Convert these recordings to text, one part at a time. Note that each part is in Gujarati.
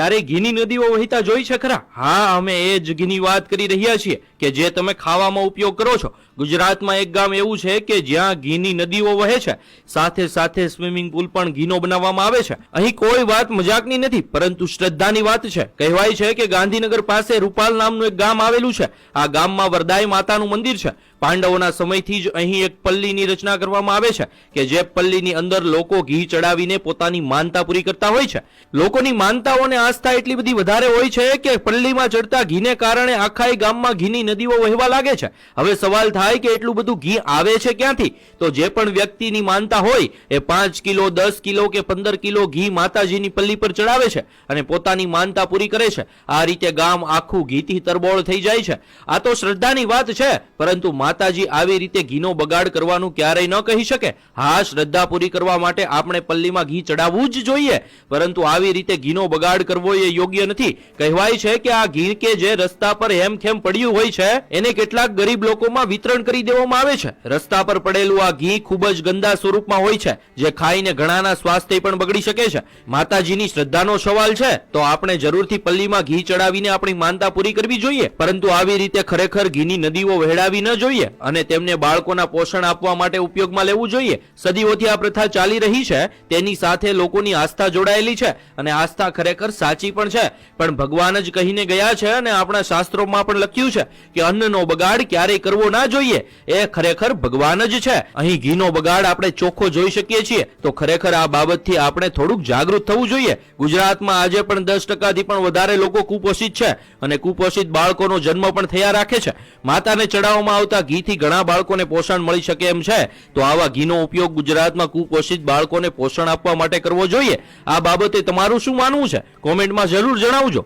ક્યારે ઘીની નદીઓ વહેતા જોઈ છે ખરા? હા, અમે એ જ ઘીની વાત કરી રહ્યા છીએ કે જે તમે ખાવામાં ઉપયોગ કરો છો. ગુજરાતમાં એક ગામ એવું છે કે જ્યાં ઘીની નદીઓ વહે છે, સાથે સાથે સ્વિમિંગ પુલ પણ ઘીનો બનાવવામાં આવે છે. અહીં કોઈ વાત મજાકની નથી, પરંતુ શ્રદ્ધાની વાત છે. કહેવાય છે કે ગાંધીનગર પાસે રૂપાલ નામનું એક ગામ આવેલું છે. આ ગામમાં વરદાય માતાનું મંદિર છે. પાંડવોના સમયથી જ અહીં એક પલ્લીની રચના કરવામાં આવે છે કે જે પલ્લીની અંદર લોકો ઘી ચડાવીને પોતાની માનતા પૂરી કરતા હોય છે. લોકોની માનતાઓને આ આસ્થા એટલી બધી વધારે હોય છે કે પલ્લીમાં ચડતા ઘીને કારણે આખા ગામમાં ઘીની નદીઓ વહેવા લાગે છે. હવે સવાલ થાય કે એટલું બધું ઘી આવે છે ક્યાંથી? તો જે પણ વ્યક્તિની માનતા હોય એ 5 કિલો 10 કિલો કે 15 કિલો ઘી માતાજીની પલ્લી પર ચડાવે છે અને પોતાની માનતા પૂરી કરે છે. આ રીતે ગામ આખું ઘીથી તરબોળ થઈ જાય છે. આ તો શ્રદ્ધાની વાત છે, પરંતુ માતાજી આવી રીતે ઘીનો બગાડ કરવાનું ક્યારેય ન કહી શકે. હા, શ્રદ્ધા પૂરી કરવા માટે આપણે પલ્લીમાં ઘી ચડાવવું જ જોઈએ, પરંતુ આવી રીતે ઘીનો બગાડ કરવો એ યોગ્ય નથી. કહેવાય છે કે આ ઘી કે જે રસ્તા પર હેમખેમ પડ્યું હોય છે એને કેટલાક ગરીબ લોકોમાં વિતરણ કરી દેવામાં આવે છે. રસ્તા પર પડેલું આ ઘી ખૂબ જ ગંદા સ્વરૂપમાં હોય છે, જે ખાઈને ઘણાના સ્વાસ્થ્ય પણ બગડી શકે છે. માતાજીની શ્રદ્ધાનો સવાલ છે તો આપણે જરૂરથી પલ્લીમાં ઘી ચડાવીને આપણી માનતા પૂરી કરવી જોઈએ, પરંતુ આવી રીતે ખરેખર ઘીની નદીઓ વહેડાવી ન જોઈએ અને તેમને બાળકોના પોષણ આપવા માટે ઉપયોગમાં લેવું જોઈએ. સદીઓથી આ પ્રથા ચાલી રહી છે, તેની સાથે લોકોની આસ્થા જોડાયેલી છે અને આસ્થા ખરેખર સાચી પણ છે. પણ ભગવાન જ કહીને ગયા છે અને આપણા શાસ્ત્રોમાં પણ લખ્યું છે કે અન્નનો બગાડ ક્યારેય કરવો ના જોઈએ. એ ખરેખર ભગવાન જ છે. અહીં ઘીનો બગાડ આપણે ચોખ્ખો જોઈ શકીએ છીએ, તો ખરેખર આ બાબતથી આપણે થોડુંક જાગૃત થવું જોઈએ. ગુજરાતમાં આજે પણ 10%થી પણ વધારે લોકો કુપોષિત છે અને કુપોષિત બાળકોનો જન્મ પણ થયા રાખે છે. માતાને ચડાવવામાં આવતા ઘીથી ઘણા બાળકોને પોષણ મળી શકે એમ છે, તો આવા ઘીનો ઉપયોગ ગુજરાતમાં કુપોષિત બાળકોને પોષણ આપવા માટે કરવો જોઈએ. આ બાબતે તમારું શું માનવું છે? કોમેન્ટમાં જરૂર જણાવજો.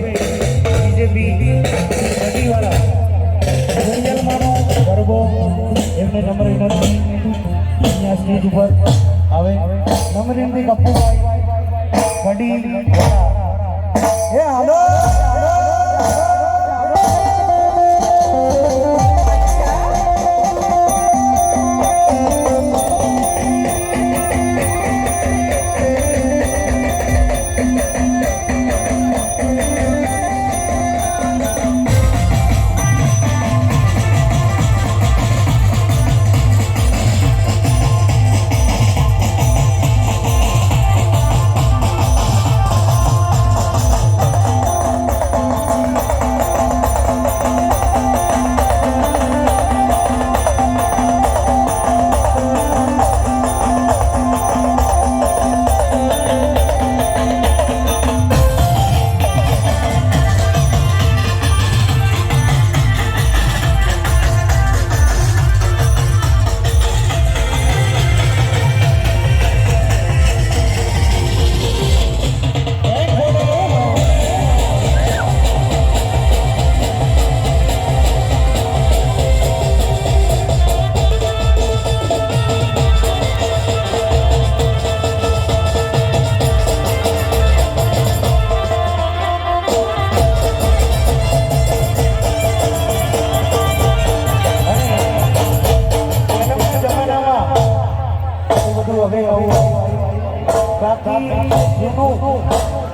બીજેપી નદીવાળા ગુંજલમાનો ગરબો એમને નમ્ર વિનંતી અહીંયા સ્ટેજ ઉપર આવે નમ્ર વિનંતી કપ્પુભાઈ કડી એ હાલો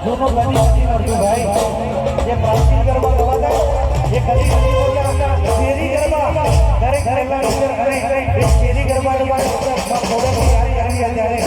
જૂનું ગણી નથી મળતું ભાઈ જે પ્રાચીન ગરબા ગવાતા એ કદી શેરી ગરબા દરેક ઘરેના અને શેરી ગરબા ત્યારે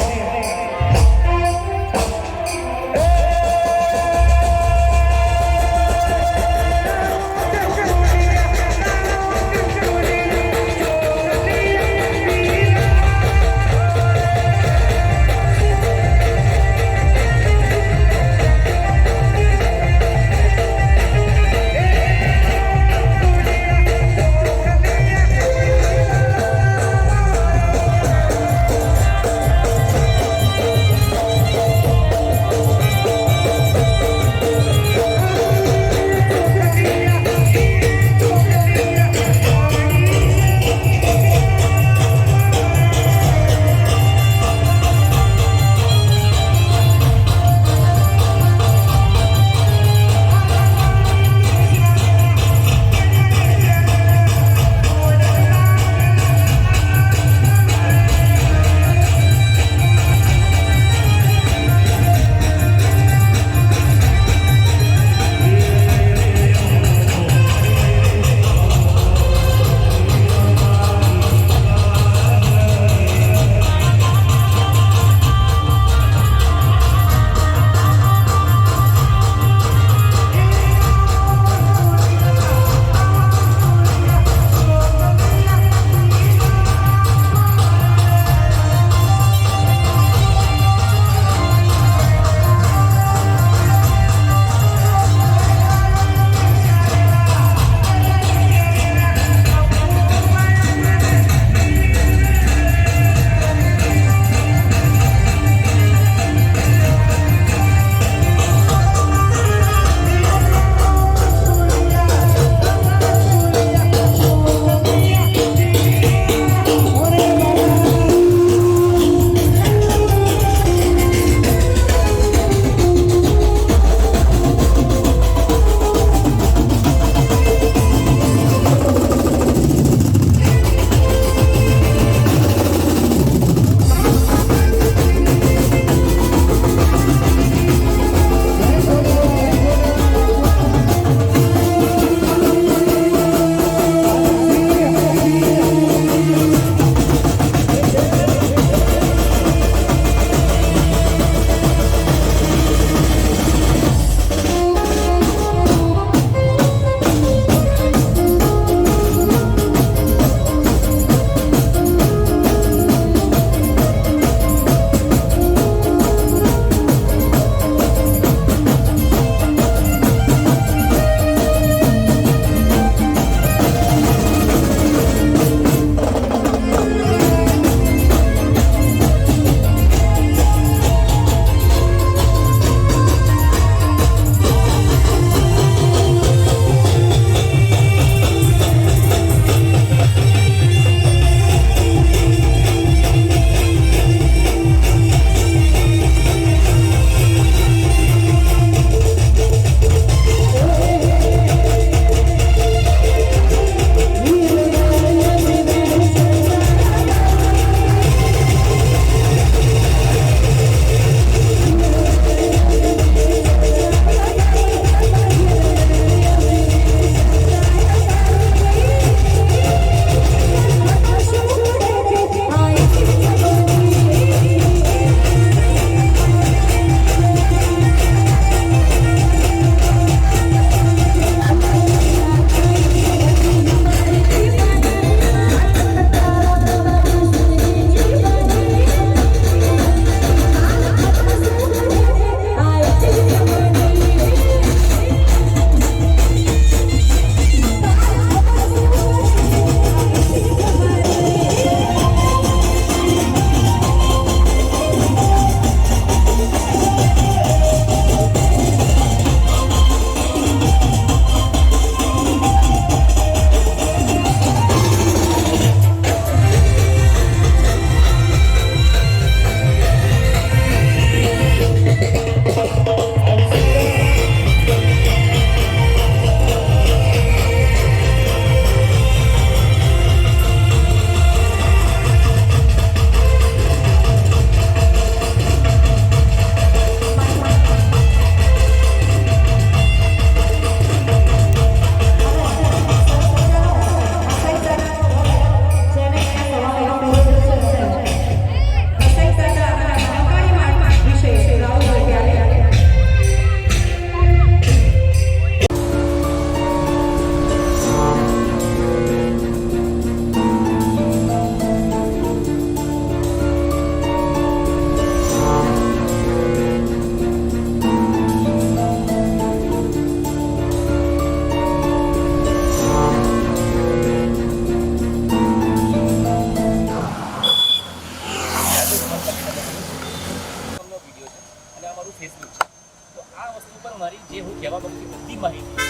બધી માહિતી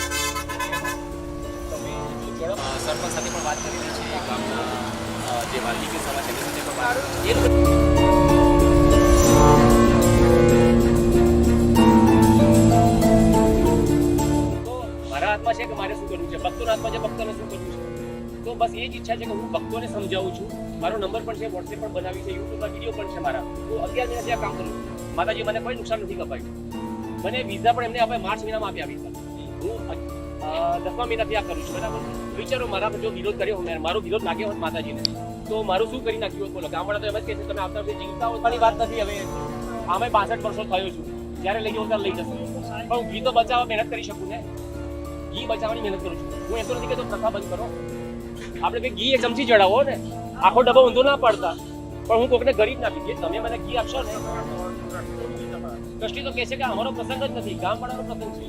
તમે જો સરપંચ સાથે પણ વાત કરેલી છે, ગામના જે વાલ્મીકી સભા છે તેની સાથે પણ વાત તો મારા હાથમાં છે કે મારે શું કરવું છે, ભક્તોના હાથમાં છે ભક્તોને શું કરવું છે. તો બસ એ જ ઈચ્છા છે કે હું ભક્તોને સમજાવું છું. મારો નંબર પણ છે, વોટ્સએપ પણ બનાવી છે, યુટ્યુબમાં વિડીયો પણ છે મારા. હું 11 મહિના ત્યાં કામ કરું છું. માતાજી મને કોઈ નુકસાન નથી કપાયું. મને વિઝા પણ એમને આપ્યા, માર્ચ મહિનામાં આપ્યા વિઝા. હું 10મા મહિનાથી આ કરું છું, બરાબર. વિચારો મારા પર જો વિરોધ કર્યો, મારો વિરોધ લાગ્યો હોત માતાજીને તો મારું શું કરી નાખ્યું હોત બોલો. ગામવાળા તો એમ જ કહે છે તમે આવતા વર્ષે જીવતા હોવાની વાત નથી. હવે આમે 65 વર્ષો થયો છું, જ્યારે લઈ જાઉં ત્યારે લઈ જશે. પણ હું ઘી તો બચાવવા મહેનત કરી શકું ને, ઘી બચાવવાની મહેનત કરું છું. હું એમ તો નથી કહેતો પ્રથા બંધ કરો. આપણે ભાઈ ઘી એક ચમચી ચડાવો ને, આખો ડબ્બો ઊંધો ના પડતા. પણ હું કોકને ગરીબ ના આપી, તમે મને ઘી આપશો ને. ટ્રસ્ટી તો કહે છે કે અમારો પ્રસંગ જ નથી, ગામવાળાનો પ્રસંગ છે.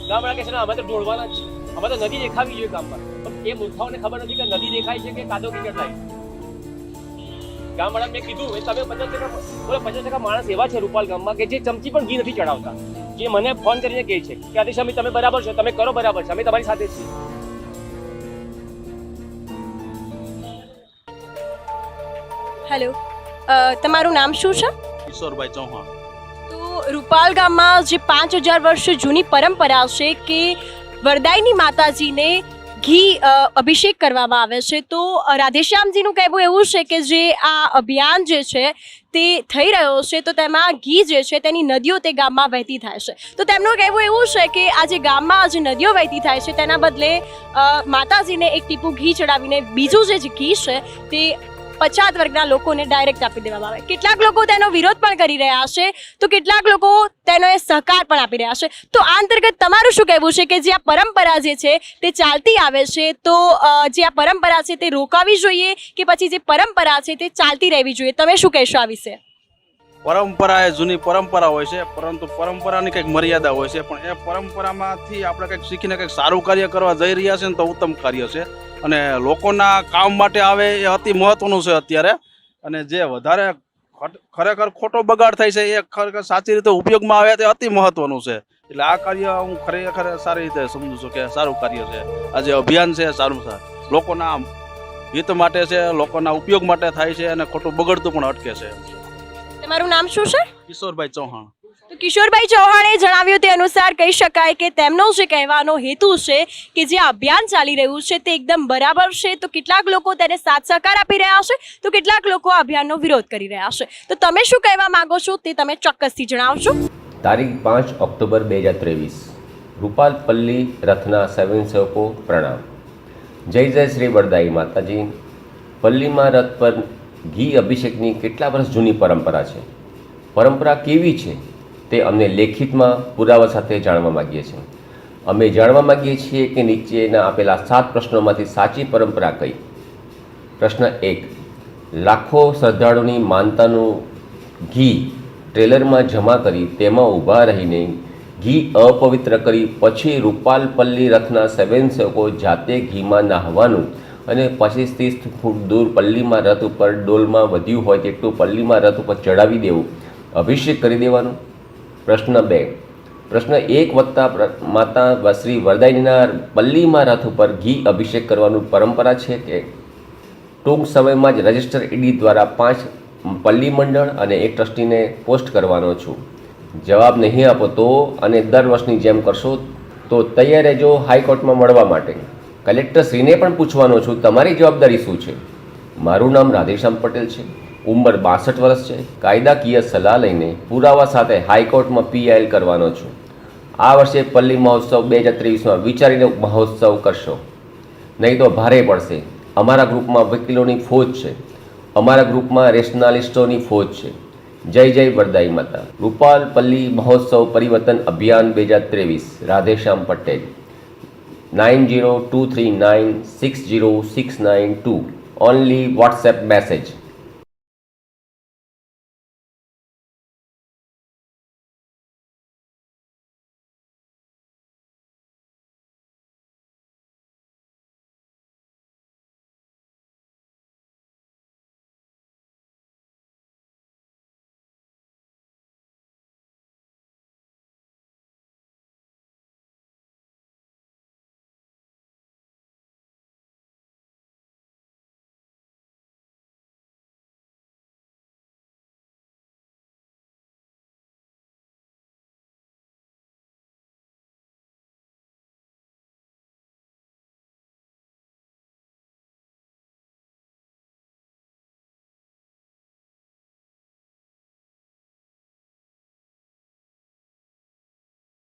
ગામવાળા કહે છે ને અમે તો ઢોળવાના જ છે, અમે તો નદી દેખાવી જોઈએ ગામમાં. પણ એ મૂર્ખાઓને ખબર નથી કે નદી દેખાય છે કે કાદો ક્રિકેટ થાય. ગામવાળા મેં કીધું એ તમે 50% માણસ એવા છે રૂપાલ ગામમાં કે જે ચમચી પણ ઘી નથી ચડાવતા, જે મને ફોન કરીને કહે છે કે આદિશ અમે તમે બરાબર છો, તમે કરો બરાબર છે, અમે તમારી સાથે જ છીએ. હેલો, તમારું નામ શું છે? કિશોરભાઈ ચૌહાણ. તો રૂપાલ ગામમાં જે 5000 વર્ષ જૂની પરંપરા છે કે વરદાયની માતાજીને ઘી અભિષેક કરવામાં આવે છે, તો રાધેશ્યામજીનું કહેવું એવું છે કે જે આ અભિયાન જે છે તે થઈ રહ્યો છે તો તેમાં ઘી જે છે તેની નદીઓ તે ગામમાં વહેતી થાય છે. તો તેમનું કહેવું એવું છે કે આ જે ગામમાં જે નદીઓ વહેતી થાય છે તેના બદલે માતાજીને એક ટીપું ઘી ચડાવીને બીજું જે ઘી છે તે પછાત વર્ગના લોકોને ડાયરેક્ટ આપી દેવામાં આવે. કેટલાક લોકો તેનો વિરોધ પણ કરી રહ્યા છે, તો કેટલાક લોકો તેનો એ સહકાર પણ આપી રહ્યા છે. તો આ અંતર્ગત તમારું શું કહેવું છે કે જે આ પરંપરા જે છે તે ચાલતી આવે છે, તો જે આ પરંપરા છે તે રોકાવી જોઈએ કે પછી જે પરંપરા છે તે ચાલતી રહેવી જોઈએ? તમે શું કહેશો આ વિશે? પરંપરા એ જૂની પરંપરા હોય છે, પરંતુ પરંપરાની કંઈક મર્યાદા હોય છે. પણ એ પરંપરામાંથી આપણે કંઈક શીખીને કંઈક સારું કાર્ય કરવા જઈ રહ્યા છે ને તો ઉત્તમ કાર્ય છે. અને લોકોના કામ માટે આવે એ અતિ મહત્વનું છે અત્યારે. અને જે વધારે ખરેખર ખોટો બગાડ થાય છે એ ખરેખર સાચી રીતે ઉપયોગમાં આવે તે અતિ મહત્વનું છે. એટલે આ કાર્ય હું ખરેખર સારી રીતે સમજુ છું કે સારું કાર્ય છે. આ જે અભિયાન છે સારું છે, લોકોના હિત માટે છે, લોકોના ઉપયોગ માટે થાય છે અને ખોટું બગડતું પણ અટકે છે. તમારું નામ શું છે? કિશોરભાઈ ચૌહાણ. તો કિશોરભાઈ ચૌહાણે જણાવ્યું તે અનુસાર કહી શકાય કે તેમનો જે કહેવાનો હેતુ છે કે જે અભિયાન ચાલી રહ્યું છે તે એકદમ બરાબર છે. તો કેટલાક લોકો તેને સાથ સહકાર આપી રહ્યા છે, તો કેટલાક લોકો આ અભિયાનનો વિરોધ કરી રહ્યા છે. તો તમે શું કહેવા માંગો છો તે તમે ચોક્કસથી જણાવશો. તારીખ 5 ઓક્ટોબર 2023 રૂપાલ પલ્લી રથના સ્વયંસેવકો પ્રણામ. જય જય શ્રી વરદાઈ માતાજી. પલ્લીમાં રથ પર ઘી અભિષેકની કેટલા વર્ષ જૂની પરંપરા છે. પરંપરા કેવી છે તે અમને લેખિતમાં પુરાવા સાથે જાણવા માગીએ છીએ. અમે જાણવા માગીએ છીએ કે નીચેના આપેલા 7 પ્રશ્નોમાંથી સાચી પરંપરા કઈ? પ્રશ્ન 1, લાખો શ્રદ્ધાળુની માનતાનું ઘી ટ્રેલરમાં જમા કરી તેમાં ઊભા રહીને ઘી અપવિત્ર કરી પછી રૂપાલ પલ્લી રથના સ્વયંસેવકો જાતે ઘીમાં નાહવાનું અને 25-30 ફૂટ દૂર પલ્લીમાં રથ ઉપર ડોલમાં વધ્યું હોય તેટલું પલ્લીમાં રથ ઉપર ચડાવી દેવું, અભિષેક કરી દેવાનું. પ્રશ્ન 2, પ્રશ્ન 1 વત્તા માતા શ્રી વરદાયીના પલ્લીમાં રથ ઉપર ઘી અભિષેક કરવાનું પરંપરા છે કે ટૂંક સમયમાં જ રજિસ્ટર ઈડી દ્વારા 5 પલ્લી મંડળ અને 1 ટ્રસ્ટીને પોસ્ટ કરવાનો છું? જવાબ નહીં આપો તો અને દર વર્ષની જેમ કરશો તો તૈયાર રહેજો હાઈકોર્ટમાં મળવા માટે. કલેક્ટરશ્રીને પણ પૂછવાનો છું તમારી જવાબદારી શું છે. મારું નામ રાધેશ્યામ પટેલ છે, ઉંમર 62 વર્ષ છે. કાયદાકીય સલાહ લઈને પુરાવા સાથે હાઈકોર્ટમાં PIL કરવાનો છું. આ વર્ષે પલ્લી મહોત્સવ 2023માં વિચારીને મહોત્સવ કરશો, નહીં તો ભારે પડશે. અમારા ગ્રુપમાં વકીલોની ફોજ છે, અમારા ગ્રુપમાં રેશનાલિસ્ટોની ફોજ છે. જય જય વરદાઈ માતા. રૂપાલ પલ્લી મહોત્સવ પરિવર્તન અભિયાન 2023 Radheshyam Patel. 9023960692 only WhatsApp message.